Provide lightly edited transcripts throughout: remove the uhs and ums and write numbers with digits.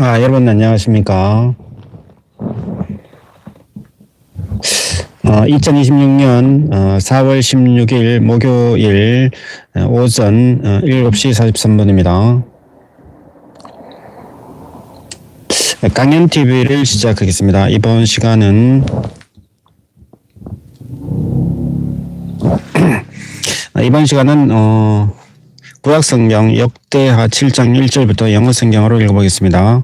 여러분 안녕하십니까? 2026년 4월 16일 목요일 오전 7시 43분입니다. 강연TV를 시작하겠습니다. 이번 시간은 구약성경 역대하 7장 1절부터 영어 성경으로 읽어보겠습니다.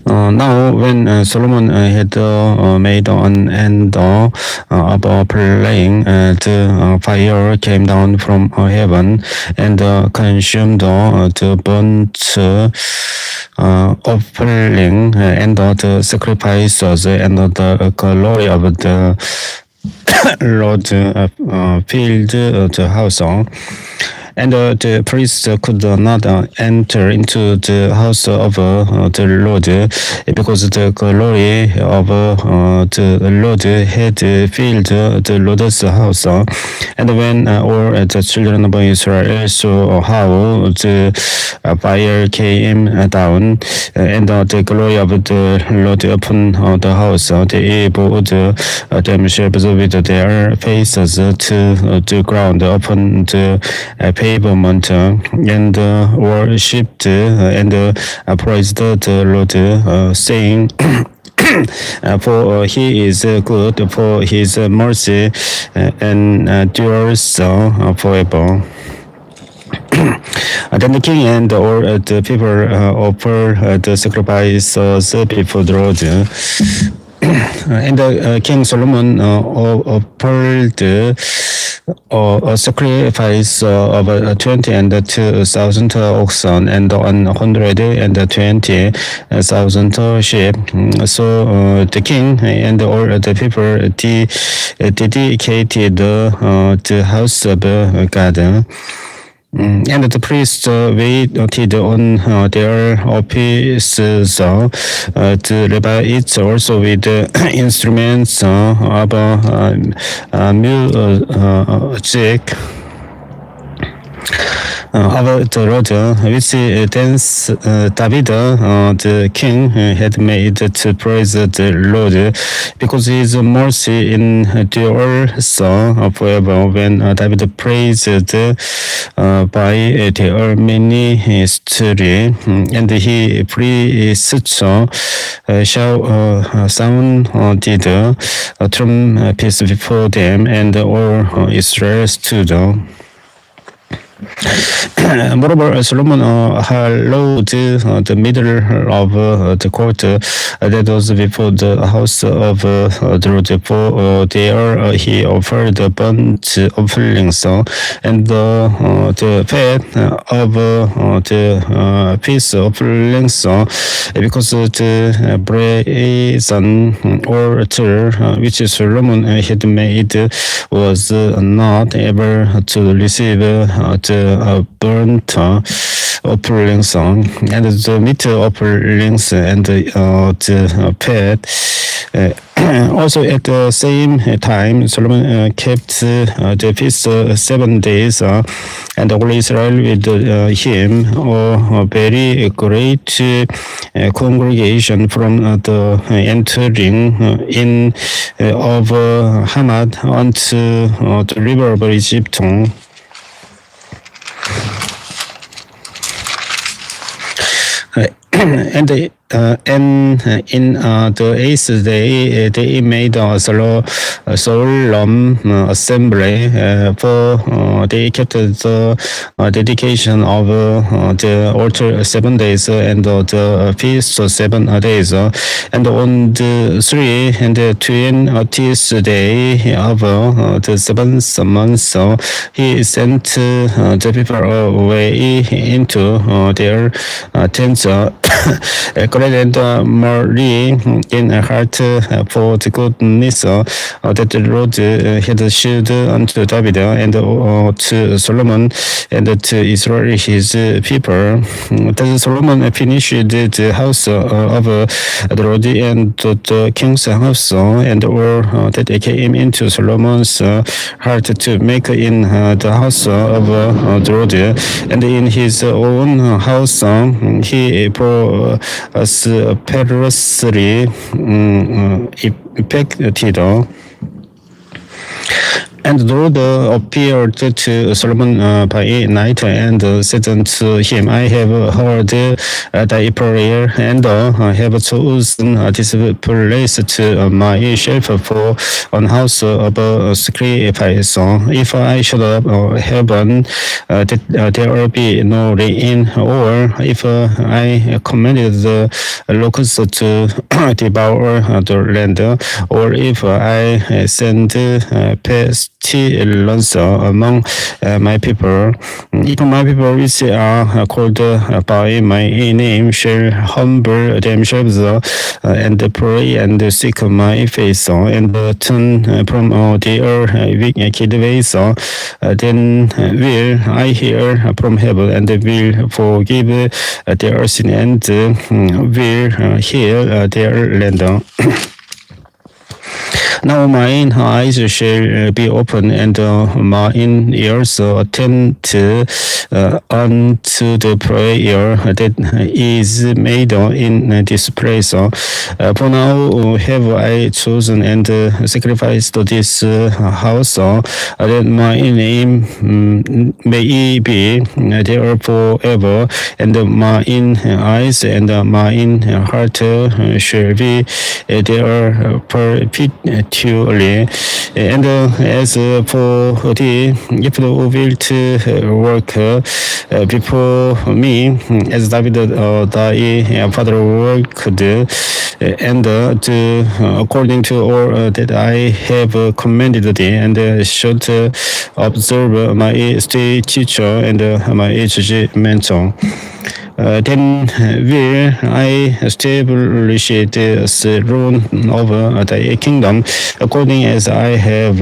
Now when Solomon had made an end of playing, the fire came down from heaven and consumed the burnt offering and the sacrifices, and the glory of the Lord filled the house. And the priests could not enter into the house of the Lord, because the glory of the Lord had filled the Lord's house. And when all the children of Israel saw how the fire came down, and the glory of the Lord upon the house, they bowed themselves with their faces to the ground upon the pavement, and worshipped and praised the Lord, saying, for he is good, for his mercy endures forever. Then the king and all the people offered the sacrifices before the Lord. And King Solomon offered a sacrifice of 22,000 oxen and 120,000 sheep. So the king and all the people dedicated the house of God. And the priests waited on their offices. The Levites also with instruments of music of the Lord, which dance David the king had made to praise the Lord, because his mercy endures forever. When David praised by their ministry, and he priests sounded trumpets before them, and all Israel stood. Moreover, Solomon hallowed the middle of the court that was before the house of the Lord, for there he offered the burnt offerings and the fat of the peace offerings, because the brazen altar which Solomon had made was not able to receive the burnt offerings and the meat offerings and the fat. Also at the same time, Solomon kept the feast 7 days, and all Israel with him, a very great congregation from the entering in of Hamad unto the river of Egypt. And in the 8th day, they made a solemn assembly, for they kept the dedication of the altar 7 days, and the feast 7 days. And on the 20th day of the 7th month, he sent the people away into their tents, President Mary in her heart for the goodness that the Lord had showed unto David and to Solomon and to Israel his people. That Solomon finished the house of the Lord and the king's house, and all that came into Solomon's heart to make in the house of the Lord, and in his own house he prosperously effected. And the Lord appeared to Solomon by night and said unto him, I have heard thy prayer and have chosen this place to myself for an house of sacrifice. If I should have heaven, that there be no rain, or if I commanded the locusts to devour the land, or if I send pestilence among my people, if my people which are called by my name shall humble themselves and pray and seek my face and turn from their wicked ways, then will I hear from heaven and will forgive their sin and will heal their land. Now mine eyes shall be open and mine ears attend unto the prayer that is made in this place. For now have I chosen and sacrificed this house, that my name may be there forever, and mine eyes and mine heart shall be there perpetually. And as for thee, if thou wilt work before me, as David thy father worked, and according to all that I have commanded thee, and should observe my statutes and my judgments, then will I establish the throne over thy kingdom, according as I have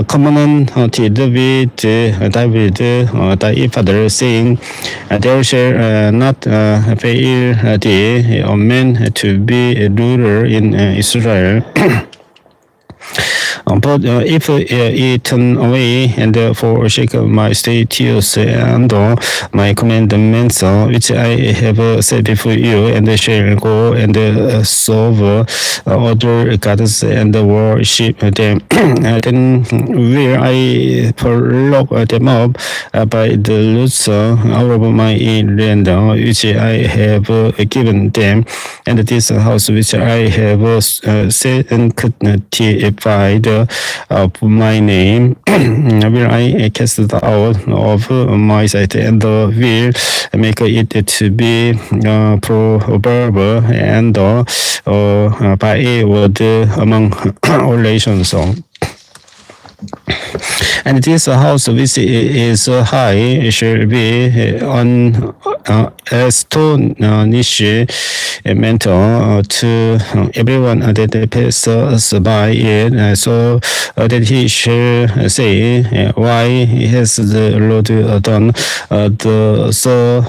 commanded with David thy father, saying, there shall not fail thee a man to be a ruler in Israel. But if ye turn away and forsake my statutes and my commandments, which I have set before you, and shall go and serve other gods and worship them, then will I pluck them up by the roots out of my land, which I have given them, and this house which I have sanctified of my name will I cast out of my sight, and will make it to be proverb and byword among all nations. And this house which is high shall be on astonishment to everyone that passes by it, so that he shall say, why has the Lord done so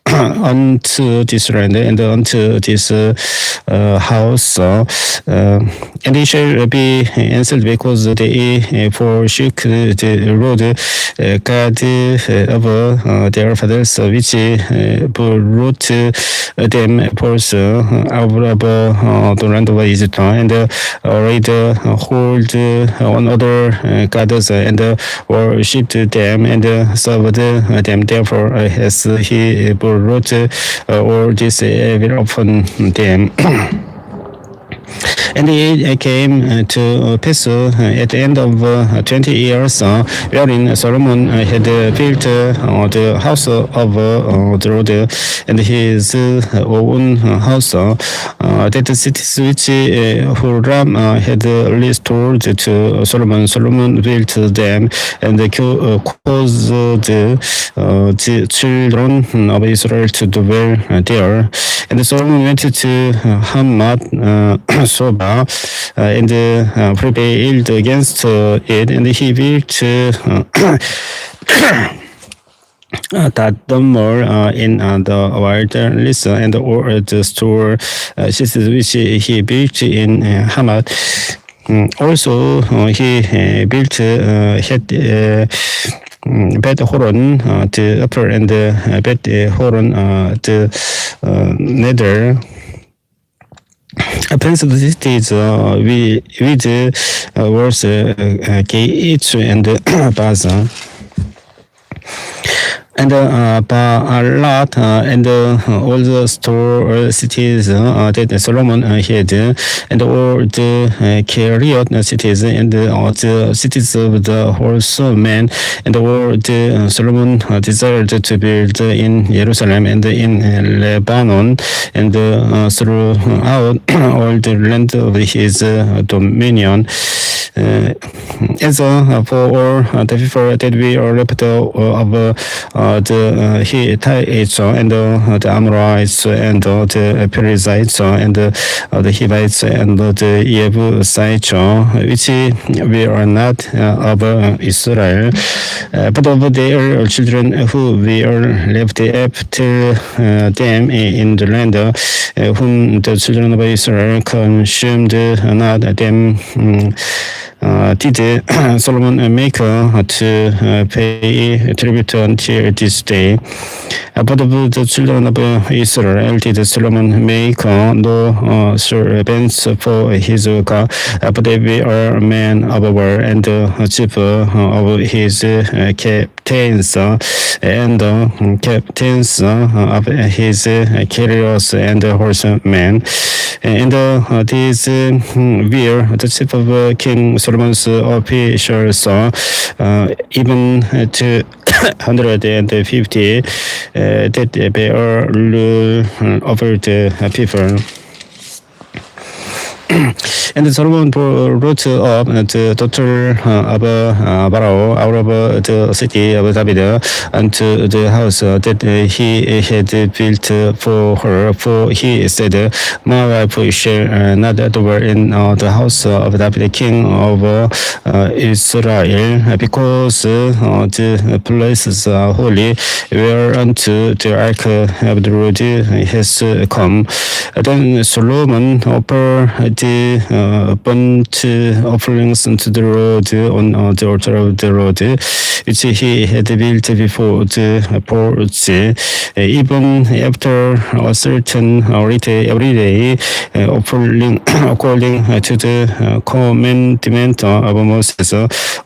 unto this land and unto this house? And he shall be answered, because they forsook the Lord God of their fathers, which brought them forth out of the land of Egypt, and laid hold on other gods and worshipped them and served them. Therefore has he brought all this evil upon them. And it came to pass at the end of 20 years, wherein Solomon had built the house of the Lord and his own house, that the cities which Huram had restored to Solomon. Solomon built them and caused the children of Israel to dwell there. And Solomon went to Hamath Soba and prevailed against it, and he built that the more in the wilderness and all the store cities which he built in Hamath. Also, he built Bet Horon, the upper, and Bet Horon, the nether. Principal cities with was Gates and Baza. And Baalat and all the store cities that Solomon had, and all the Keriot cities, and all the cities of the horsemen, and all the Solomon desired to build in Jerusalem and in Lebanon, and throughout all the land of his dominion. As for all the people that we are left of the Hittites and the Amorites and the Perizzites and the Hivites and the Jebusites, which we are not of Israel, but of their children who we are left after them in the land, whom the children of Israel consumed not them. Did Solomon make to pay tribute until this day? But of the children of Israel did Solomon make no servants for his God, but they were men of war and chief of his captains and captains of his chariots and horsemen. And these were the chief of King Solomon's officials, even to 150 that bear rule over the people. And Solomon brought up the daughter of Pharaoh out of the city of David unto the house that he had built for her. For he said, my wife shall not dwell in the house of David, king of Israel, because the places are holy, whereunto the ark of the Lord has come. Then Solomon offered the burnt offerings unto the Lord on the altar of the Lord, which he had built before the porch, even after a certain rite every day, offering according to the commandment of Moses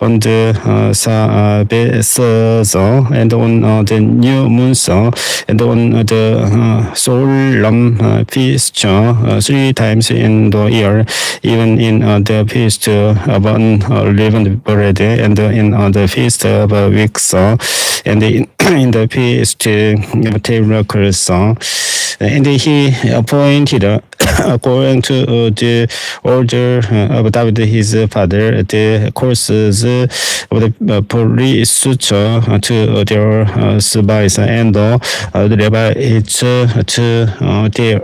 on the Sabbaths and on the new moons and on the solemn feast 3 times in the year, even in the feast of unleavened bread and in the feast of weeks and in the feast of tabernacles. And he appointed according to the order of David his father the courses of the priests to their spies and the Levites to their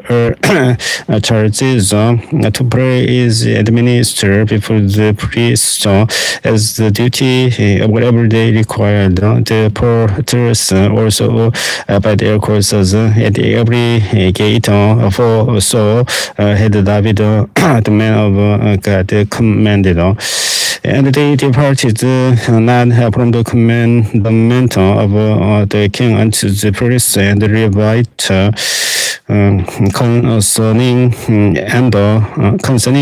churches to praise and minister before the priests as the duty of whatever they required. The porters also by their courses at every gate, for so had David the man of God commanded. And they departed not from the commandment of the king unto the priests and the Levite concerning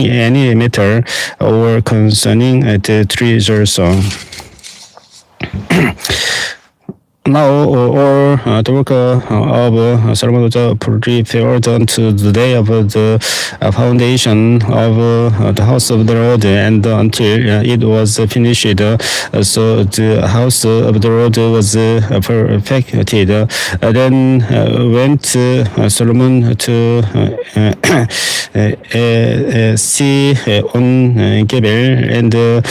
any matter or concerning the treasures. Now all the work of Solomon was prepared unto the day of the foundation of the house of the Lord, and until it was finished. So the house of the Lord was perfected. Then went Solomon to see on Gebel, and to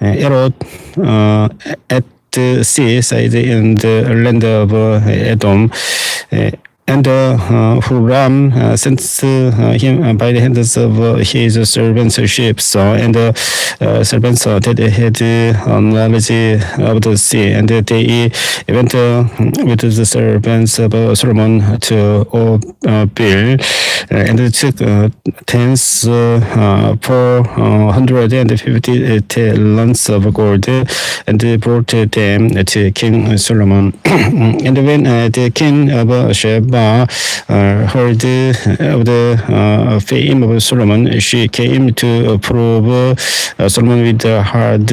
Erod at the seaside in the land of Edom. And Huram sent him by the hands of his servants' ships, and servants that had knowledge of the sea, and they went with the servants of Solomon to Ophir, and they took tens 450 talents of gold, and they brought them to King Solomon. And when the king of Sheba heard of the fame of Solomon, she came to probe Solomon with hard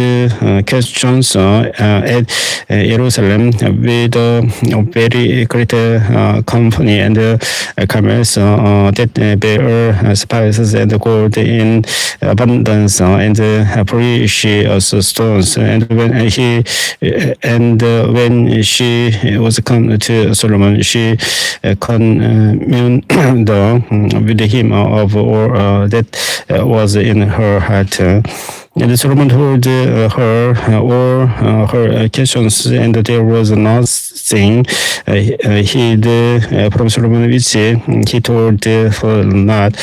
questions at Jerusalem with very great company and commerce that bear spices and gold in abundance, and precious stones. And when she was come to Solomon, she communed with him of all that was in her heart. And Solomon heard her all her questions, and there was nothing hid from Solomon which he told her not.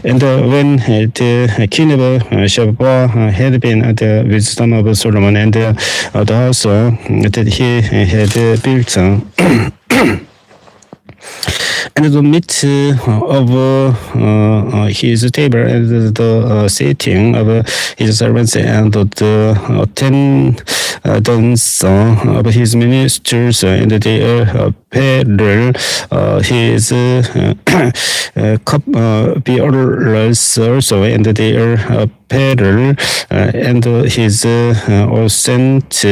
And when the king of Sheba had been the wisdom of Solomon, and the house that he had built, and the meat of his table, and the sitting of his servants, and the attendance of his ministers, and they peddle his cup bearers also, and they peddle and his sent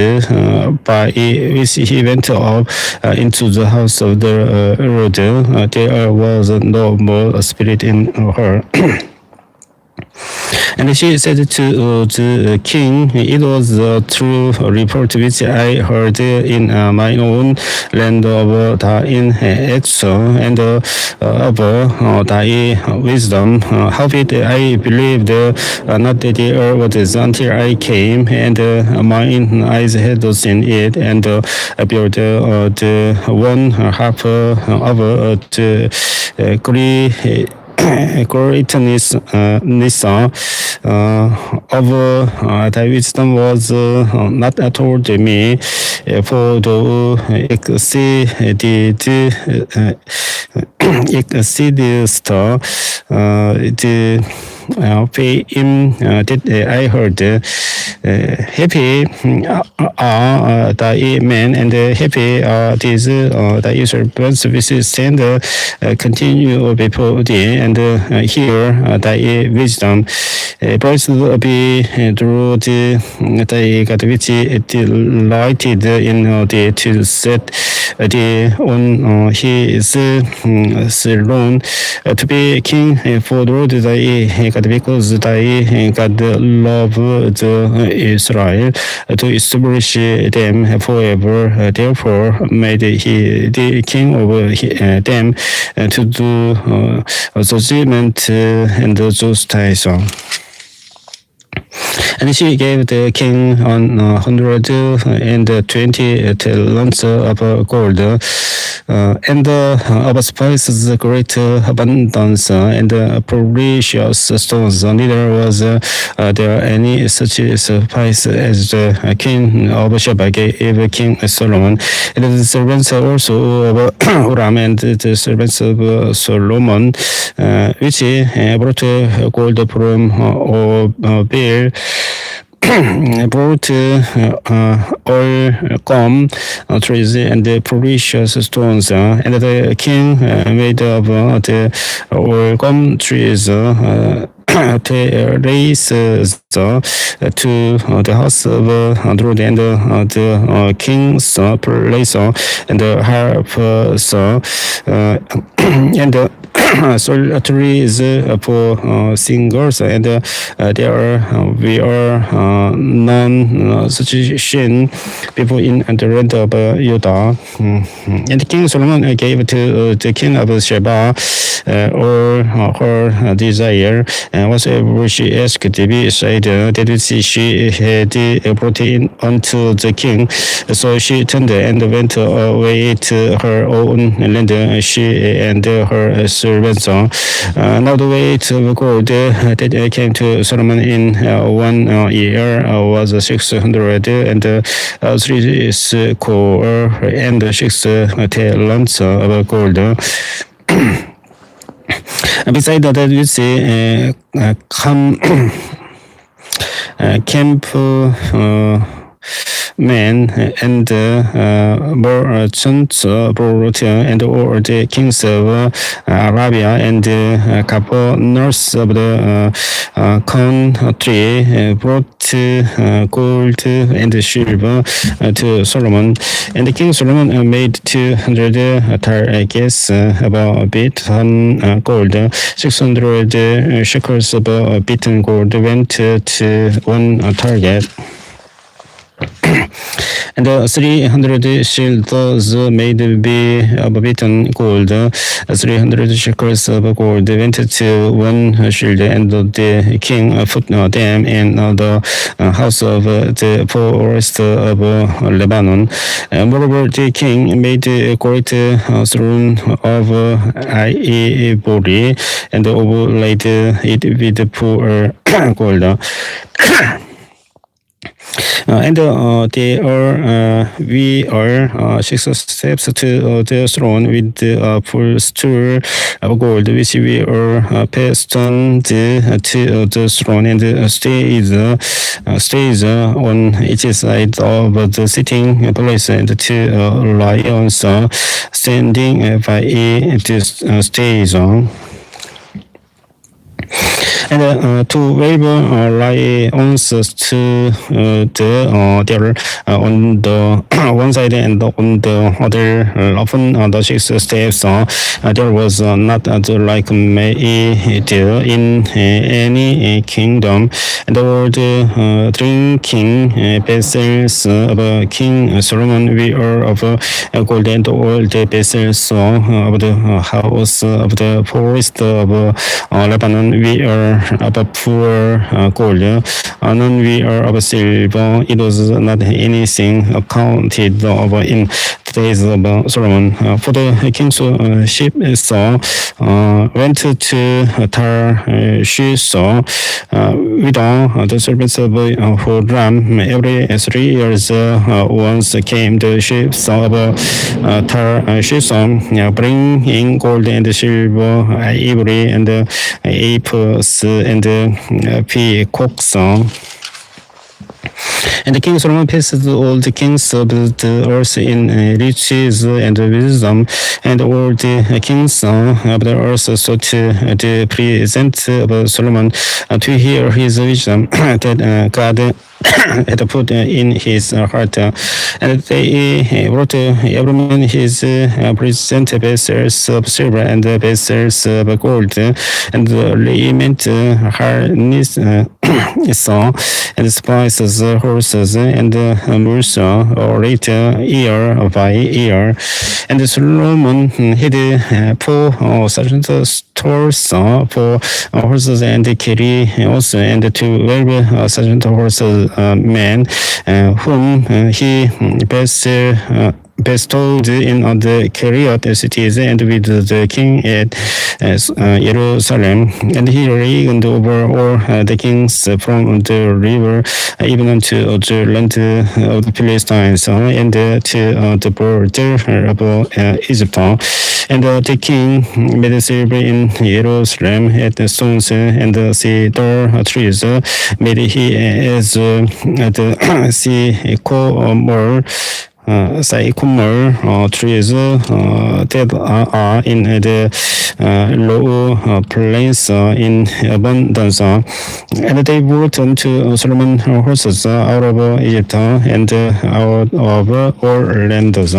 by which he went up into the house of the Lord. There was no more spirit in her. And she said to the king, "It was a true report which I heard in my own land of thy exile and of thy wisdom. Howbeit I believed not that there was until I came, and mine eyes had seen it, and behold, the one half of the greatness of thy wisdom was not told me, for thou exceedest the fame that I heard. Happy are thy men, and happy are these thy servants which stand continue before thee, and hear thy wisdom. Blessed be through thy God which delighted in thee to set thee on his throne to be king for the Lord thy God, because thy God loved Israel to establish them forever. Therefore made he the king over them to do judgment and justice. And she gave the king 120 talents of gold, and of spices great abundance, and precious stones. Neither was there any such spice as the king of Sheba gave King Solomon. And the servants also of Huram, and the servants of Solomon, which brought gold from Ophir, brought oil, gum trees, and precious stones, and the king made of the oil, gum trees to the house of Druid and the king's place and the harp and the solitaries for singers and there we are non-sufficient people in the land of Judah. And King Solomon gave to the king of Sheba all her desire, and whatever she asked to be said, that she had brought in unto the king. So she turned and went away to her own land, she and her servants. Now the weight of gold that came to Solomon in 1 year was 600 and 3 score and 6 talents of gold. Beside that, we see camp men and merchants brought and all the kings of Arabia and governors of the country brought gold and silver to Solomon. And King Solomon made 200 targets about a bit on gold. 600 shekels of beaten gold went to one target. And 300 shields made be of beaten gold. 300 shekels of gold went to one shield, and the king put them in the house of the forest of Lebanon. Moreover, the king made a great throne of ivory and overlaid it with pure gold. And we are 6 steps to the throne with the full stool of gold, which we are fastened to the throne, and stays on each side of the sitting place, and 2 lions standing by the stays on. And 12 lions to there on the one side, and on the other, often on the 6 steps, there was not like made in any kingdom. And all the drinking vessels of King Solomon we are of gold, and all the vessels of the house of the forest of Lebanon we are of pure gold. None we are of silver. It was not anything accounted of in the days of Solomon. For the king's ship went to Tarshish with the servants of Huram. Every 3 years once came the ships of Tarshish, bringing gold and silver, ivory and apes and peacocks. And King Solomon passed all the kings of the earth in riches and wisdom, and all the kings of the earth sought the present of Solomon to hear his wisdom that God had put in his heart. And they brought every man his present vessels of silver and vessels of gold, and raiment, harness, and spices, horses, and mules, rate year by year. And Solomon had 4 sergeant stores for horses and carry also, and 12 sergeant horses men whom he bestowed in the Chariot cities and with the king at Jerusalem. And he reigned over all the kings from the river even unto the land of the Philistines and to the border of Egypt. And the king made silver in Jerusalem at the stones and the cedar trees. Made he as the sycamore sycamore trees that are in the low plains in abundance. And they brought unto Solomon horses out of Egypt and out of all lands.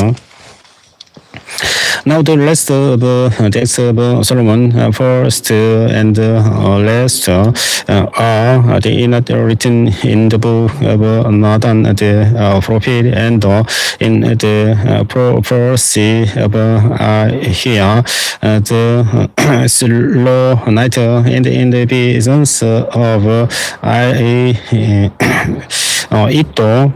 Now the rest of the deaths of Solomon, first and last, are they not written in the book of Nathan the prophet and in the prophecy of here, the slow night and in the visions of Ito.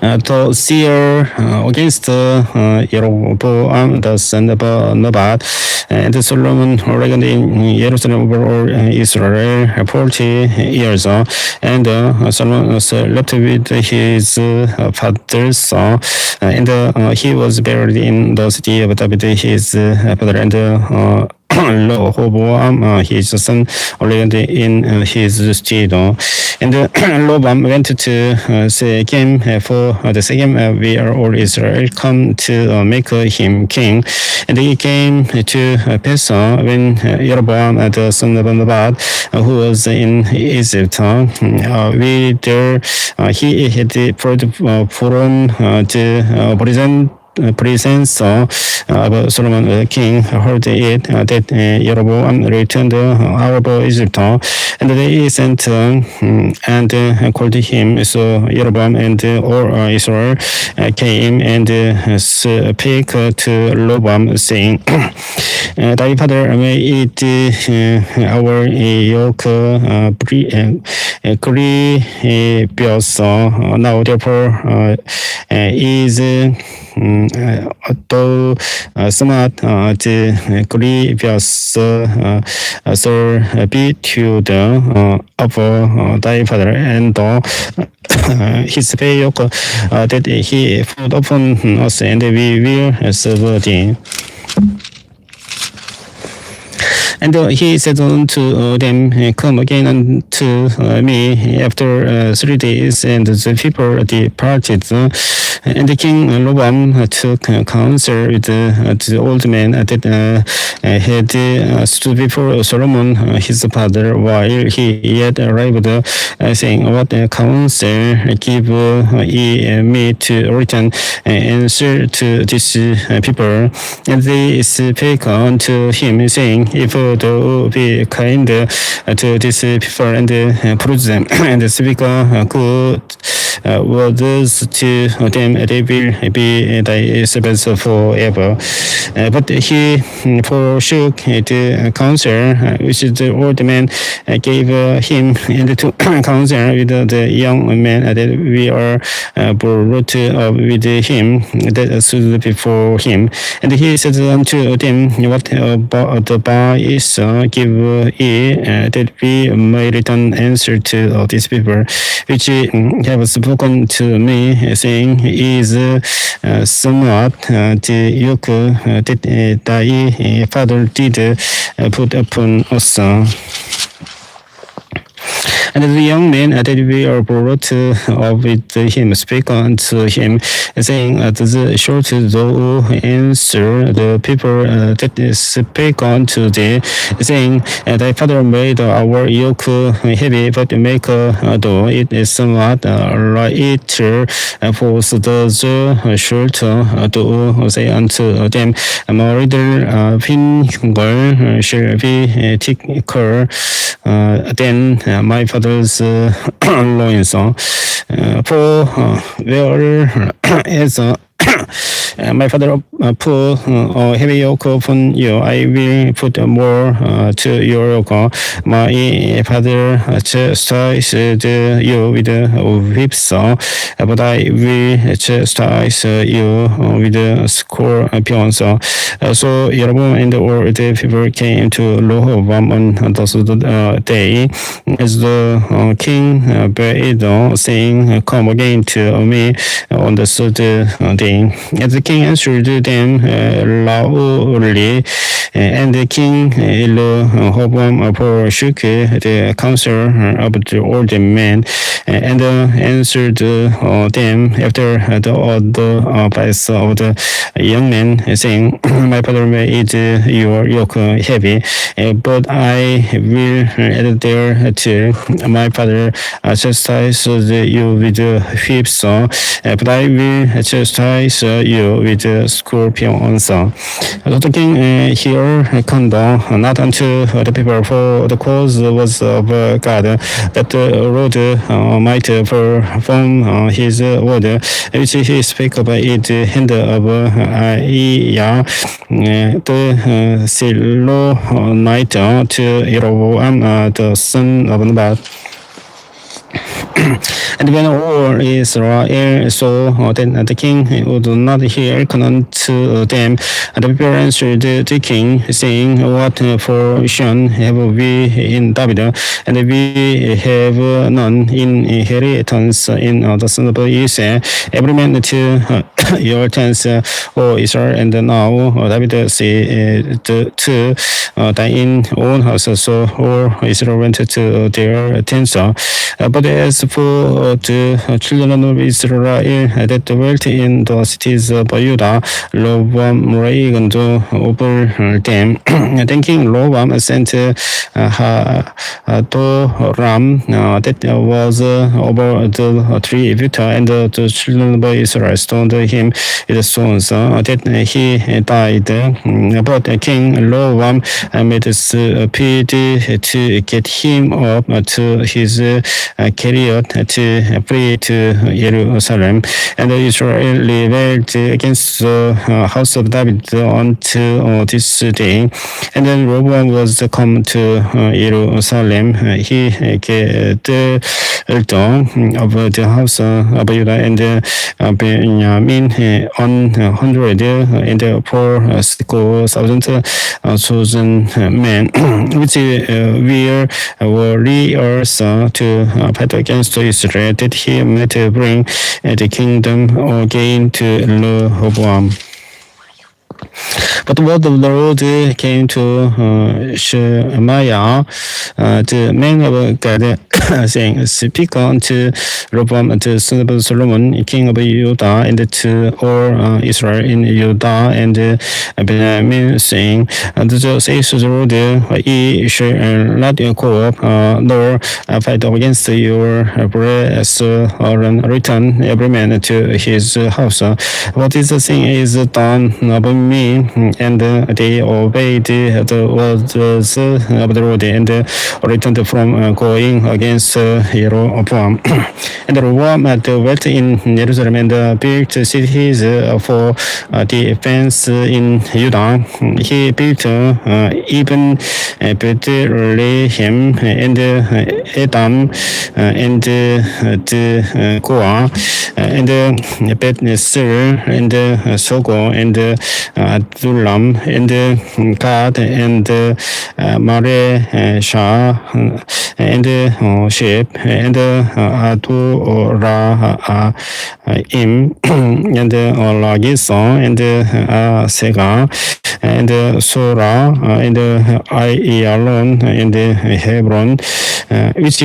To seer against Jeroboam the son of Nebat, and Solomon reigned in Jerusalem over all Israel 40 years, and Solomon left with his father's and he was buried in the city of David his father, and Rehoboam, his son, reigned in his stead. And Rehoboam went to Shechem, for the Shechem where all Israel come to make him king. And he came to Pesa when Jeroboam, the son of Nebat, who was in Egypt, whither he had brought from the presence of Solomon king, heard it that Jeroboam returned out of Egypt, and they sent and called him. So Jeroboam and all Israel came and spake to Rehoboam, saying, Thy father may eat our yoke grievous. Now therefore is 또 smart grievous servitude of thy father, and his pay yoke that he put upon us, and we will serve thee. And he said unto them, Come again unto me after 3 days. And the people departed. And the king Rehoboam took counsel with the old men that had stood before Solomon his father, while he yet arrived, saying, What counsel give ye me to return answer to this people? And they spake unto him, saying, If thou be kind to this people, and prove them, and speak good words to them, they will be thy servants forever. But he forsook the counsel which the old man gave him, and took counsel with the young man that we are brought up with him that stood before him. And he said unto them, What about the boys give ye that we may return answer to these people, which have spoken to me, saying, Is somewhat the yoke that thy father did put upon us. And the young men that we are brought up with him spake unto him, saying, The short thou answer the people that spake unto thee, saying, Thy father made our yoke heavy, but make though it is somewhat lighter, for the short to say unto them, My little finger shall be thicker than my father's loins. For where is my father put a heavy yoke upon you, I will put more to your yoke. My father chastised you with whips, but I will chastise you with scorpions. So Jeroboam and all the people came to Rehoboam on the third day, as the king bade, saying, Come again to me on the third day. saying, and the king answered them loudly, and the king Rehoboam forsook the counsel of the old men, and answered them after the old advice of the young men, saying, my father made your yoke heavy, but I will add there to my father chastise you with whips, but I will chastise you with scorpions. The king here come down, not unto the people, for the cause was of God, that the Lord might perform his word, which he spake by the hand of Ahijah, the Silonite, to Jeroboam, the son of Nebat. And when all Israel saw that the king would not hearken unto them, the people answered the king, saying, what portion have we in David? And we have none inheritance in the son of Isaiah. Every man to your tents, O Israel. And now David said to thine own house. So all Israel went to their tents. But as for the children of Israel that dwelt in the cities of Judah, Rehoboam reigned over them. Then King Rehoboam sent Hadoram, that was over the tree Victor, and the children of Israel stoned him with stones, that he died. But King Rehoboam made speed to get him up to his chariot to flee to Jerusalem, and Israel rebelled against the house of David until this day. And then Rehoboam was come to Jerusalem. He gathered of the house of Judah and Benjamin 104,000 chosen men, which were warriors to fight against Israel, that he might bring the kingdom again to Rehoboam. But the word of the Lord came to Shemaiah, the man of God, saying, speak unto Rehoboam, the son of Solomon, king of Judah, and to all Israel in Judah and Benjamin, saying, thus says the Lord, ye shall not go up, nor fight against your brethren, return every man to his house. What is the thing is done by me, and they obeyed the words of the Lord, and returned from going against Jeroboam. And Rehoboam dwelt in Jerusalem and built cities for defense in Judah. He built even Bethlehem and Edom and the Goah and Bethnesir and Sogo and Adullam and Gad and Maresha and Shep and Adoraim and Lagison and Sega and Sora and Ayalon and Hebron, which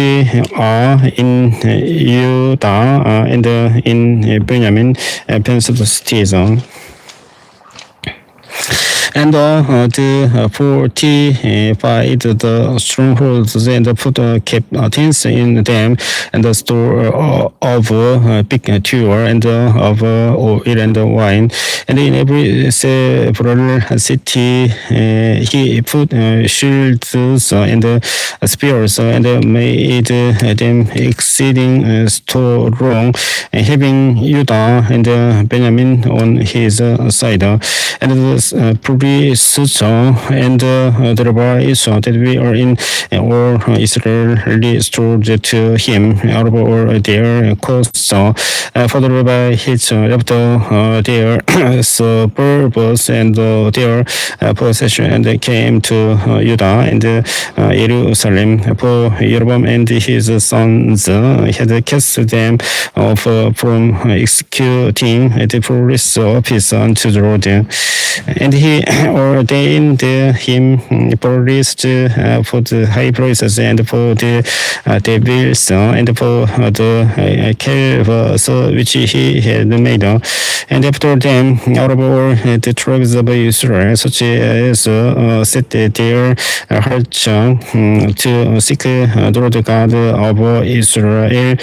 are in Judah and in Benjamin, cities. And the fortified the strongholds and put captains in them, and the store of picture and of oil and wine. And in every several city he put shields and spears, and made them exceeding strong, having Judah and Benjamin on his side. And the be so, and thereby so that we are in or Israel restored to him out of all their costs, followed by his after their suburbs and their possession, and they came to Judah and Jerusalem. For Jeroboam and his sons had cast them off from executing the police office unto the road, and he ordained him priest for the high places and for the devils and for the calves which he had made. And after them, out of all the tribes of Israel, such as set their hearts to seek the Lord God of Israel,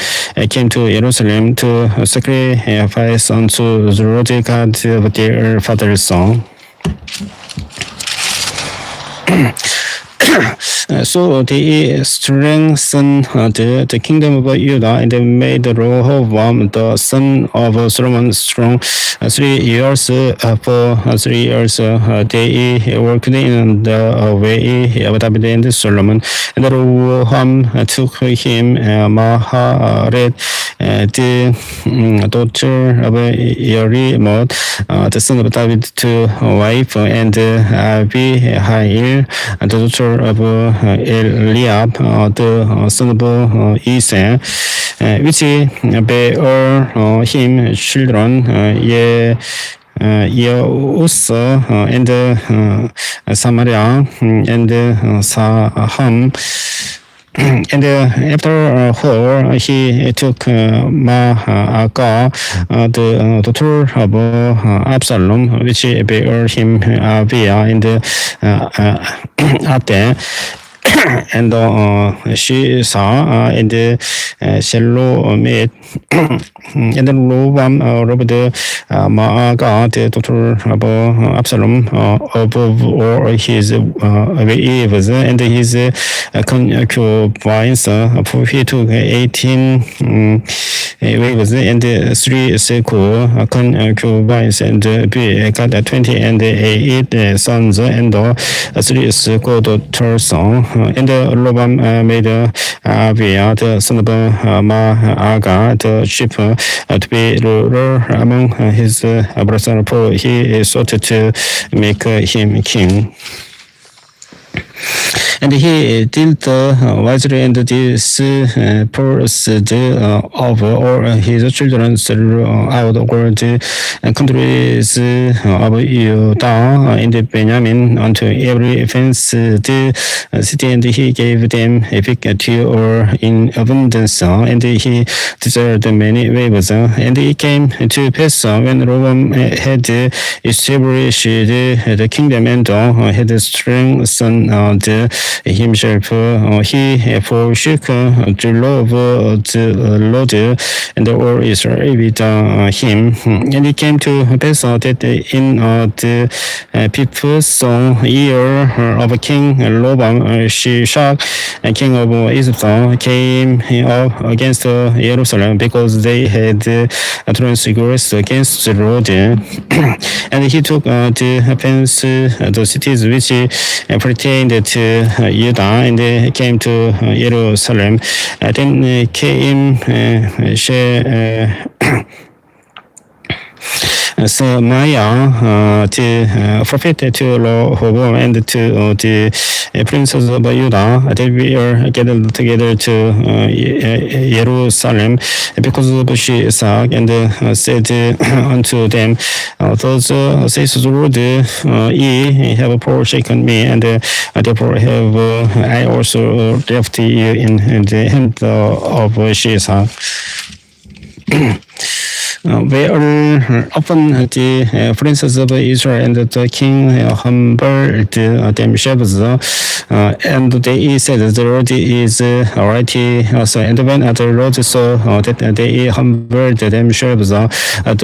came to Jerusalem to sacrifice unto the Lord God of their fathers. So they strengthened the kingdom of Judah and made Rehoboam the son of Solomon strong. 3 years. For 3 years they worked in the way of David and Solomon. And Rehoboam took him Maharet, the daughter of Yerimot, the son of David, to wife, and Abihail, the daughter of Eliab, the son of Isai, which bare him children, Yeus and Samaria and Saham. And after her, he took Maacah, the daughter of Absalom, which bare him Abiah and Aten. And she saw and Shelomit, and then Rehoboam robbed Maacah, the daughter of Absalom, above all his wives and his concubines, for he took 18 wives and 3 second concubines, and got 20 and 8 sons and 3 second daughters. And Rehoboam made Abiah, the son of Maacah, the chief, to be ruler among his brothers, for he sought to make him king. And he did wisely and dispersed of all his children throughout all the countries of Judah and Benjamin unto every fenced city, and he gave them a victory or in abundance, and he desired many wives. And it came to pass when Rehoboam had established the kingdom and had strengthened himself, he forsook the love of the Lord and all Israel with him. And it came to pass that in the 5th year of King Rehoboam, Shishak, king of Egypt, came up against Jerusalem, because they had transgressed against the Lord. And he took the cities which pertained to Judah, and came to Jerusalem. Then came Samaiah, the prophet, to Rehoboam and to the princes of Judah, that we are gathered together to Jerusalem because of Shishak, and said unto them, thus says the Lord, ye have forsaken me, and therefore have I also left you in the hand of Shishak. Where often the princes of Israel and the king humbled themselves, and they said, the Lord is almighty. And when the Lord saw that they humbled themselves, the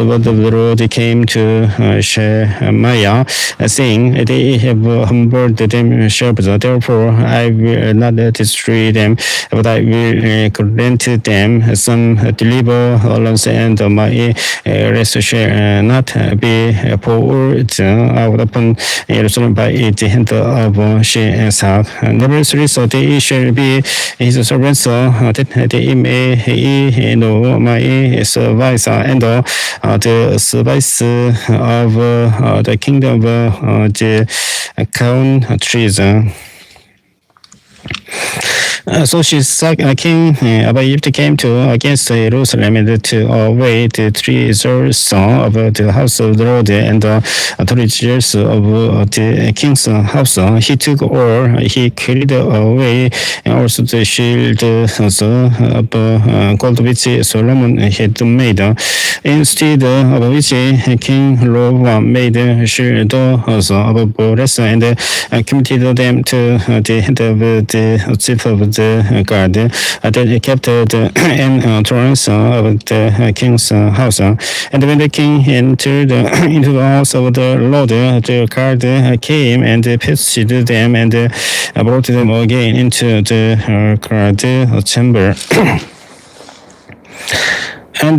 word of the Lord came to Shemaiah, saying, they have humbled themselves, therefore I will not destroy them, but I will grant them some deliverance and my rest shall not be poured out upon Jerusalem by the hand of Shishak. Nevertheless, they shall be his servants, that they may know my service and the service of the kingdom of the countries. So King of Egypt came to against Jerusalem and to away the treasures of the house of the Lord and the treasures of the king's house. He took all, he carried away also the shield of gold which Solomon had made. Instead of which King Rehoboam made shield of brass and committed them to the hand of the chief of the guard that kept the entrance of the king's house. And when the king entered into the house of the Lord, the guard came and fetched them and brought them again into the guard chamber. And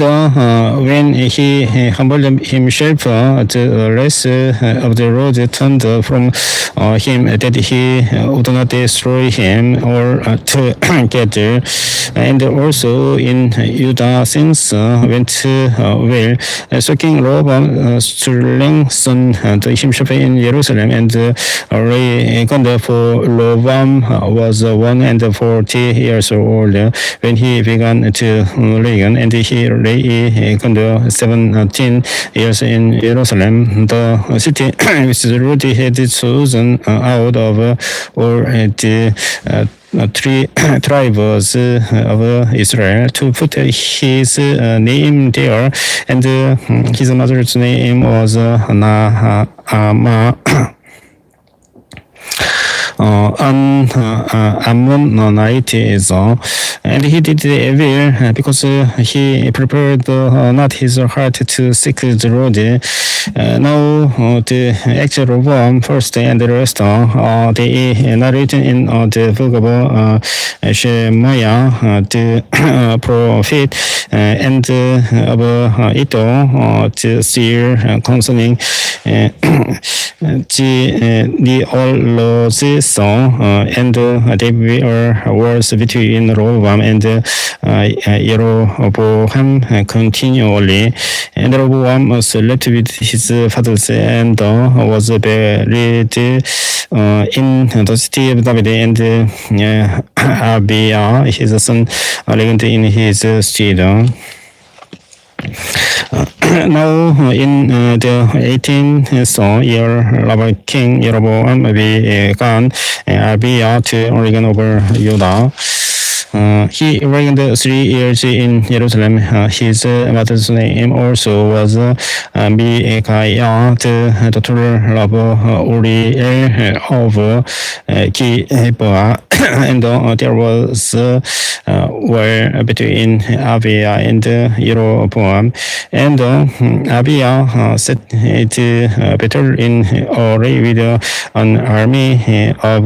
when he humbled himself, the rest of the road turned from him, that he would not destroy him or together. And also in Judah things went well. So King Rehoboam strengthened himself in Jerusalem, and reckoned for Rehoboam was 140 years old when he began to reign, and he reigned 17 years in Jerusalem, the city which the Lord had chosen out of all the three tribes of Israel to put his name there, and his mother's name was Naamah. Ammonite is and he did evil because he prepared not his heart to seek the Lord. Now the actual Rehoboam first and the rest they narrated in the book of Shemaiah the prophet and of Iddo the seer concerning the all laws and they were wars between Rehoboam and Jeroboam continually. And Rehoboam was left with his fathers and was buried in the city of David, and Abiah, his son, reigned in his stead. Now in the 18th year of King Jeroboam began Abiah to reign over Judah. He reigned 3 years in Jerusalem. His mother's name also was Micaiah, the daughter of Uriel of Gilboa. And there was war between Abiah and Jeroboam. And Abiah set it better in array with an army of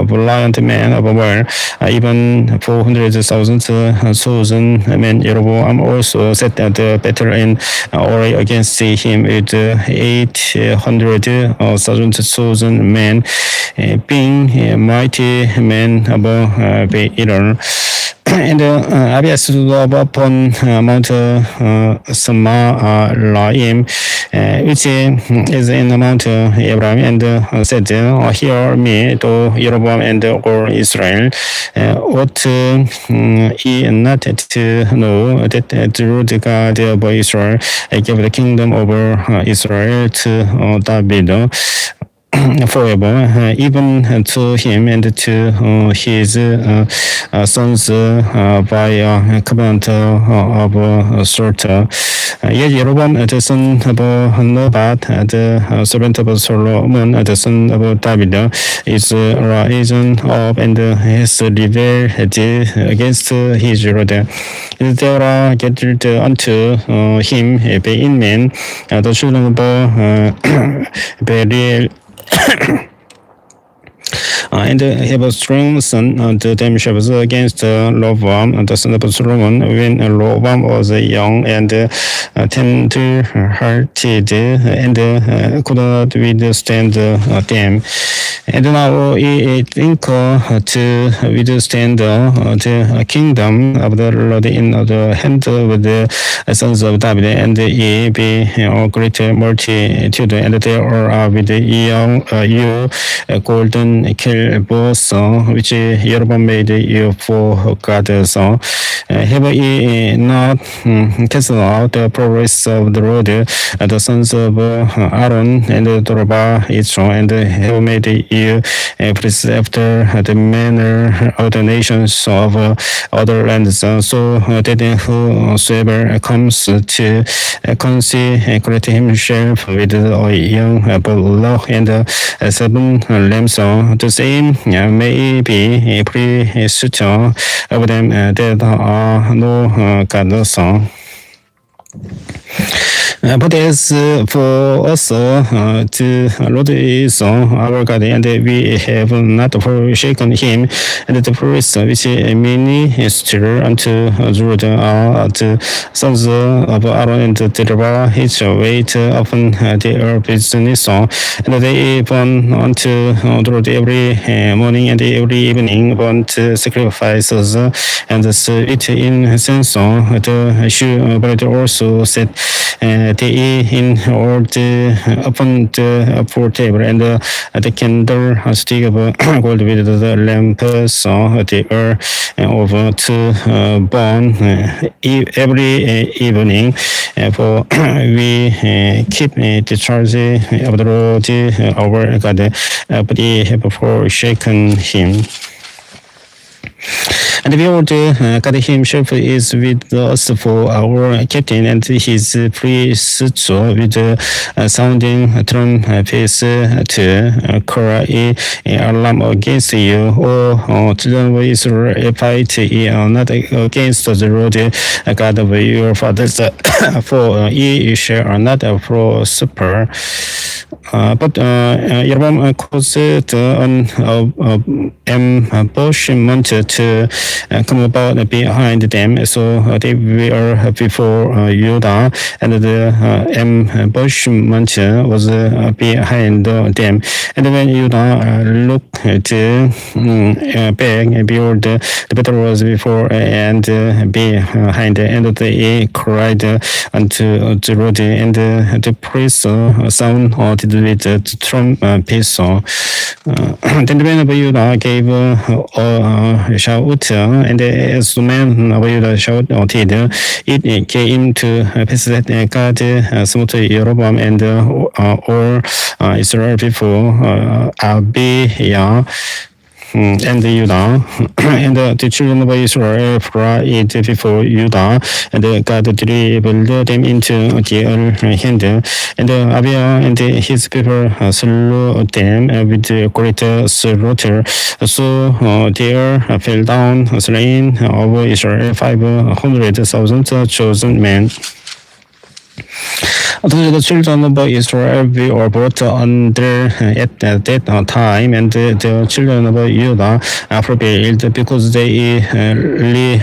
valiant men of war, even 400,000 chosen men. Jeroboam also set the battle in array against him with 800,000 chosen men, being mighty men above Baalim. And Abiah stood up upon Mount Samaraim, which is in Mount Abraham, and said, "Hear me, to Jeroboam and all Israel. Ought ye not to know that the Lord God of Israel gave the kingdom over Israel to David forever, even to him and to his sons by a covenant of sort. Yet Jeroboam, the son of Nebat, the servant of Solomon, the son of David, is risen up and has rebelled against his Lord. There are gathered unto him in men the children of Belial and have a strong son. The damage was against Rehoboam, the son of Solomon, when Rehoboam was young and tender-hearted and could not withstand them. And now he think to withstand the kingdom of the Lord in the hand of the sons of David, and he be a great multitude, and there are with you golden calves which Jeroboam made you for God's song. Have ye not cast out the progress of the Lord, the sons of Aaron and Doraba Israel, and have made you priests after the manner of the nations of other lands, so that whosoever comes to consecrate himself with a young bullock and 7 lambs, the same may be priest of them that are no gods. But as for us, the Lord is our God, and we have not forsaken him. And the priests which minister unto the Lord are the sons of Aaron and Deborah, which wait upon their business, and they burn unto the Lord every morning and every evening, burnt sacrifices and sweet incense. The shoe bread also set they in order upon the table, and the candle stick of gold with the lamps they are over to burn every evening, for we keep the charge of the Lord our God, but we have forsaken him. And behold, God himself is with us for our captain, and his priests with sounding trumpets to cry alarm against you. O children of Israel, fight ye not against the Lord God of your fathers, for ye shall not prosper. But Jeroboam caused an ambushment to come about behind them, so they were before Judah, and the ambushment was behind them. And when Judah looked back, behold, the battle was before and behind, and they cried unto the Lord, and the priest sounded with the trumpets. Then the men of Judah gave a shout, and as the men of Judah shouted, it came to pass that God smote Jeroboam and all Israel before Abijah and Judah, and the children of Israel fled before Judah, and God delivered them into their hand, and Abijah and his people slew them with great slaughter. So there fell down slain of Israel 500,000 chosen men. The children of Israel were brought under at that time, and the children of Judah prevailed because they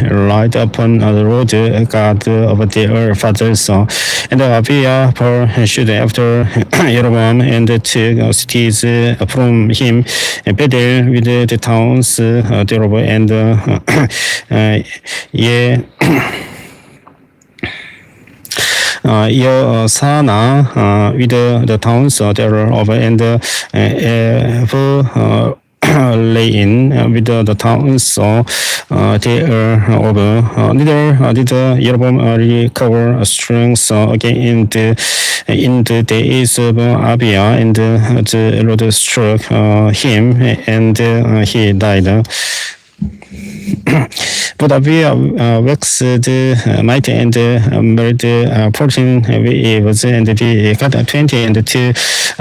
relied upon the Lord God of their fathers. And Abijah pursued after Jeroboam and took cities from him, battled with the towns thereof, and Sana with the towns thereof, and lay in with the towns thereof. Neither did Jeroboam recover strength again in the days of Abijah, and the Lord struck him, and he died. But Abia waxed mighty and made 14 wives, and he got 20 and 2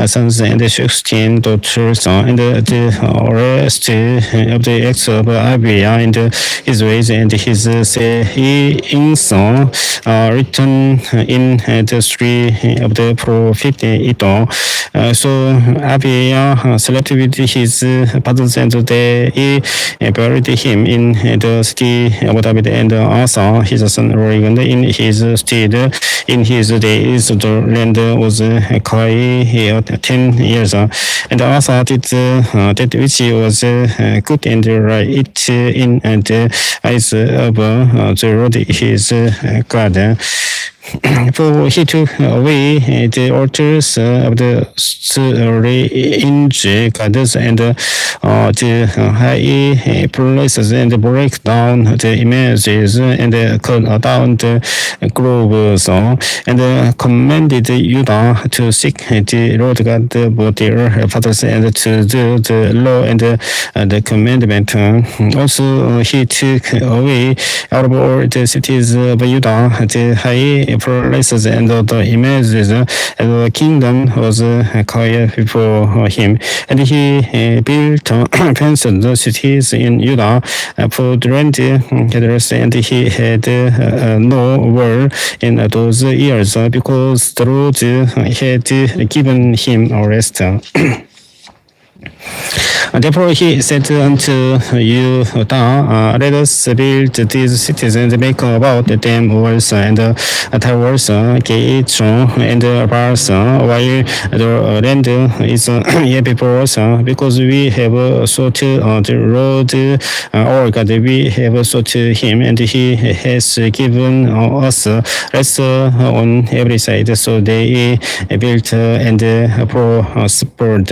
sons and 16 daughters, and the rest of the acts of Abia and his ways and his sayings written in the history of the prophet Iddo. So Abia slept with his fathers, and they buried him in the city of David, and Asa his son reigned in his stead. In his days the land was quiet 10 years, and Asa did that which was good and right in the eyes of the Lord his God. For he took away the altars of the strange gods and the high places, and break down the images, and cut down the groves, and commanded Judah to seek the Lord God of their fathers, and to do the law and the commandment. Also he took away out of all the cities of Judah the high places and the images, and the kingdom was quiet before him. And he built fenced the cities in Judah for 20 years, and he had no war in those years, because the Lord had given him a rest. Therefore he said unto Judah, let us build these cities and make about them walls and towers, gates, and bars, while the land is yet before us, because we have sought the Lord our God, we have sought him, and he has given us rest on every side. So they built and prospered.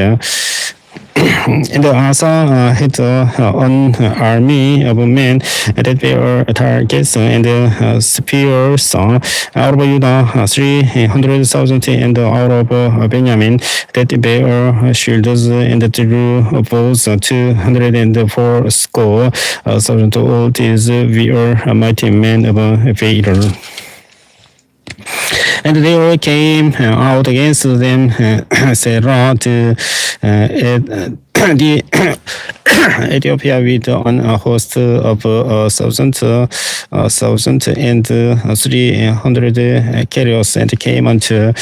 And Asa had an army of men that were targets and spears out of Judah 300,000, and out of Benjamin that bare shields and drew bows 240,000. All these were mighty men of valor. And they all came out against them, Sarah, the Ethiopia, with an host of 1,300 chariots, and came unto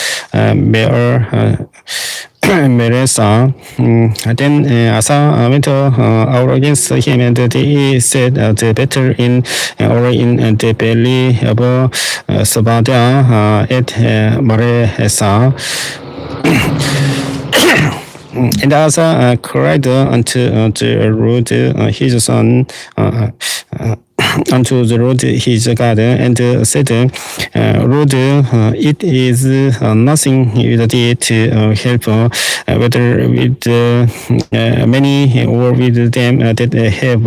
Meresa. Then Asa went out against him, and he said the battle in the valley of Sabadia at Maresa. And Asa cried unto the Lord his son, unto the Lord his God, and said, Lord, it is nothing with thee to help, whether with many or with them that have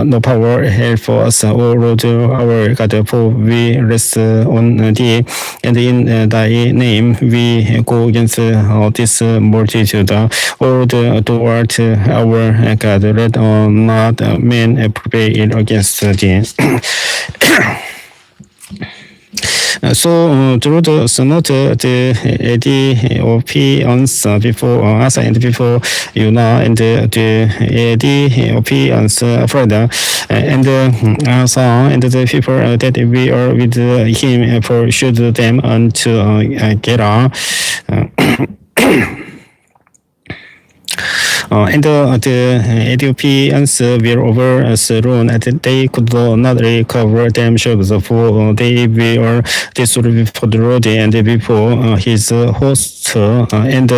no power, help us, O Lord our God, for we rest on thee, and in thy name we go against this multitude. O Lord, thou art our God, let not men prevail against thee. So the Lord smote the Ethiopians before Asa and before Judah, and the Ethiopians fled, and Asa and the people that were with him pursued them unto Gera. And the Ethiopians were overthrown, and they could not recover themselves, for they were destroyed before the Lord and before his host, and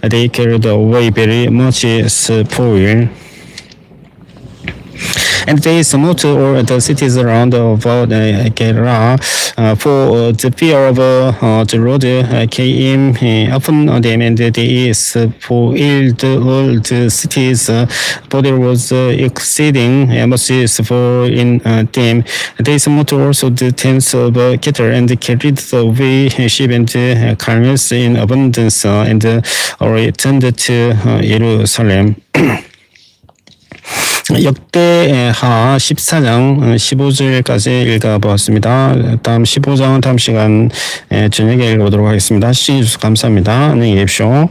they carried away very much spoil. And they smote all the cities around about Gera, for the fear of the Lord came upon them, and they spoiled all the cities, for there was exceeding much spoil in them. They smote also the tents of cattle, and carried away sheep and camels in abundance, and returned to Jerusalem. 역대하 14장 15절까지 읽어보았습니다. 다음 15장은 다음 시간 저녁에 읽어보도록 하겠습니다. 시청해주셔서 감사합니다. 안녕히 계십시오.